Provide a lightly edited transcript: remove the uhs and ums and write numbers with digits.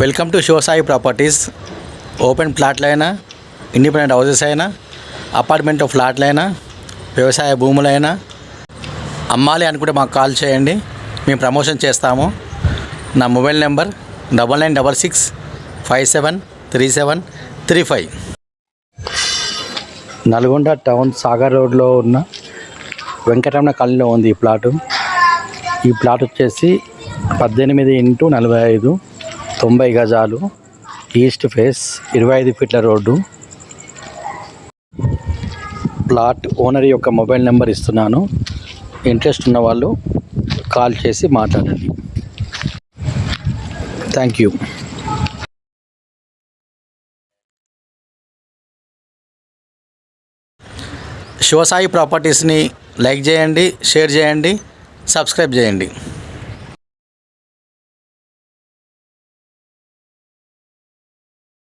Welcome to Shivasai properties. Open ప్లాట్లైనా, independent houses అయినా, apartment ఫ్లాట్లైనా, వ్యవసాయ భూములైనా అమ్మాలి అనుకుంటే మాకు కాల్ చేయండి, మేము ప్రమోషన్ చేస్తాము. నా mobile number 9966573735. Nalgonda town Sagar రోడ్లో ఉన్న వెంకటరమణ కాలనీలో ఉంది ఈ ప్లాటు. ఈ ప్లాట్ వచ్చేసి 18x45, 90 గజాలు, ఈస్ట్ ఫేస్, 25 ఫీట్ల రోడ్డు. ప్లాట్ ఓనర్ యొక్క మొబైల్ నెంబర్ ఇస్తున్నాను. ఇంట్రెస్ట్ ఉన్న వాళ్ళు కాల్ చేసి మాట్లాడండి. Thank you. శివసాయి ప్రాపర్టీస్ని లైక్ చేయండి, షేర్ చేయండి, సబ్స్క్రైబ్ చేయండి.